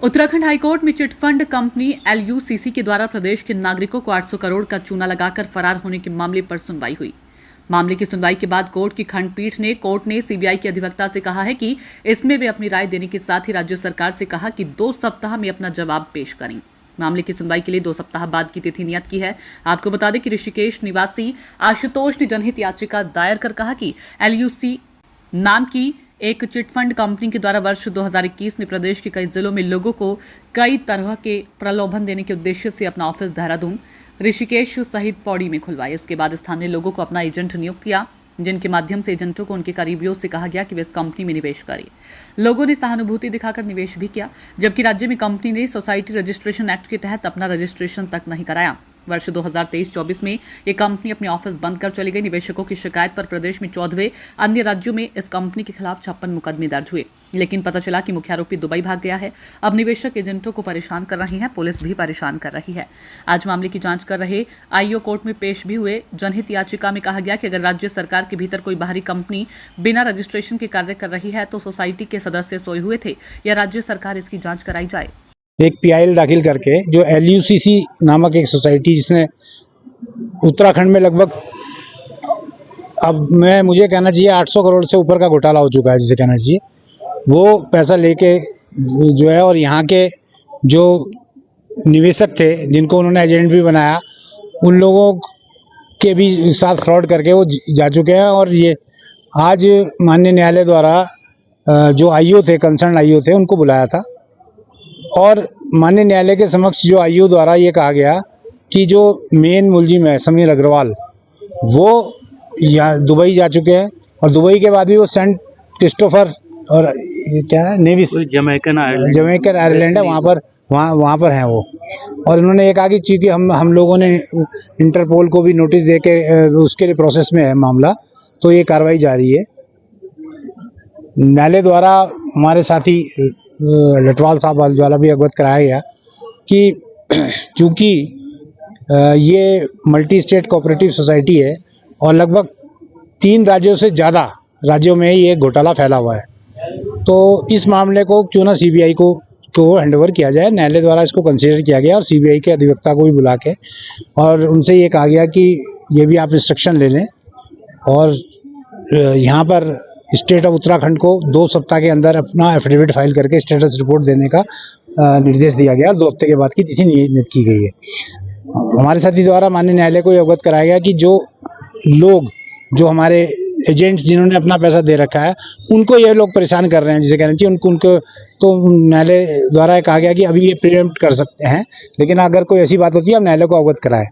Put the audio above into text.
Uttarakhand high court में chit fund company LUCC के द्वारा प्रदेश के नागरिकों को 800 करोड़ का चूना लगाकर फरार होने के मामले पर सुनवाई हुई। मामले की सुनवाई के बाद कोर्ट की खंडपीठ ने सीबीआई के अधिवक्ता से कहा है कि इसमें वे अपनी राय देने के साथ ही राज्य सरकार से कहा कि 2 सप्ताह में अपना जवाब पेश करें। मामले की सुनवाई के लिए 2 सप्ताह बाद की तिथि नियत की है। आपको बता दें कि ऋषिकेश निवासी आशुतोष ने जनहित याचिका दायर कर कहा कि एलयूसी नाम की एक चिटफंड कंपनी के द्वारा वर्ष 2021 में प्रदेश के कई जिलों में लोगों को कई तरह के प्रलोभन देने के उद्देश्य से अपना ऑफिस देहरादून, ऋषिकेश सहित पौड़ी में खुलवाए। उसके बाद स्थानीय लोगों को अपना एजेंट नियुक्त किया, जिनके माध्यम से एजेंटों को उनके करीबियों से कहा गया कि वे इस कंपनी में निवेश करें। लोगों ने सहानुभूति दिखाकर निवेश भी किया, जबकि राज्य में कंपनी ने सोसाइटी रजिस्ट्रेशन एक्ट के तहत अपना रजिस्ट्रेशन तक नहीं कराया। वर्ष 2023-24 में ये कंपनी अपने ऑफिस बंद कर चली गई। निवेशकों की शिकायत पर प्रदेश में 14वें अन्य राज्यों में इस कंपनी के खिलाफ 56 मुकदमे दर्ज हुए, लेकिन पता चला कि मुख्य आरोपी दुबई भाग गया है। अब निवेशक एजेंटों को परेशान कर रहे हैं, पुलिस भी परेशान कर रही है। आज मामले की जांच कर रहे आईओ कोर्ट में पेश भी हुए जनहित याचिका में कहा गया कि अगर राज्य सरकार के भीतर कोई बाहरी कंपनी बिना रजिस्ट्रेशन के कार्य कर रही है तो सोसाइटी के सदस्य सोए हुए थे या राज्य सरकार इसकी जांच कराई जाए। एक पीआईएल दाखिल करके जो एलयूसीसी नामक एक सोसाइटी जिसने उत्तराखंड में लगभग मुझे कहना चाहिए 800 करोड़ से ऊपर का घोटाला हो चुका है, जिसे कहना चाहिए, वो पैसा लेके जो है, और यहाँ के जो निवेशक थे जिनको उन्होंने एजेंट भी बनाया, उन लोगों के भी साथ फ्रॉड करके वो जा चुके हैं। और ये आज माननीय न्यायालय द्वारा जो आईओ थे, कंसर्न आईओ थे, उनको बुलाया था और माननीय न्यायालय के समक्ष जो आईओ द्वारा ये कहा गया कि जो मेन मुलजिम है समीर अग्रवाल, वो यहाँ दुबई जा चुके हैं और दुबई के बाद भी वो सेंट क्रिस्टोफर और क्या है नेविस जमैकन आइलैंड है, वहाँ पर हैं वो। और उन्होंने ये कहा कि चूंकि हम लोगों ने इंटरपोल को भी नोटिस दे के उसके लिए प्रोसेस में है मामला, तो ये कार्रवाई जारी है। न्यायालय द्वारा हमारे साथी लटवाल साहब द्वारा भी अवगत कराया गया कि चूंकि ये मल्टी स्टेट कोऑपरेटिव सोसाइटी है और लगभग 3 राज्यों से ज़्यादा राज्यों में ये घोटाला फैला हुआ है, तो इस मामले को क्यों ना सीबीआई को हैंडओवर किया जाए। न्यायालय द्वारा इसको कंसीडर किया गया और सीबीआई के अधिवक्ता को भी बुला के और उनसे ये कहा गया कि ये भी आप इंस्ट्रक्शन ले लें और यहाँ पर स्टेट ऑफ उत्तराखंड को 2 सप्ताह के अंदर अपना एफिडेविट फाइल करके स्टेटस रिपोर्ट देने का निर्देश दिया गया और 2 हफ्ते के बाद की तिथि नियत की गई है। हमारे साथी द्वारा माननीय न्यायालय को अवगत कराया गया कि जो लोग, जो हमारे एजेंट्स जिन्होंने अपना पैसा दे रखा है, उनको ये लोग परेशान कर रहे हैं, जिसे कहना चाहिए उनको तो न्यायालय द्वारा कहा गया कि अभी ये प्रिएम्प्ट कर सकते हैं, लेकिन अगर कोई ऐसी बात होती है आप न्यायालय को अवगत कराएं।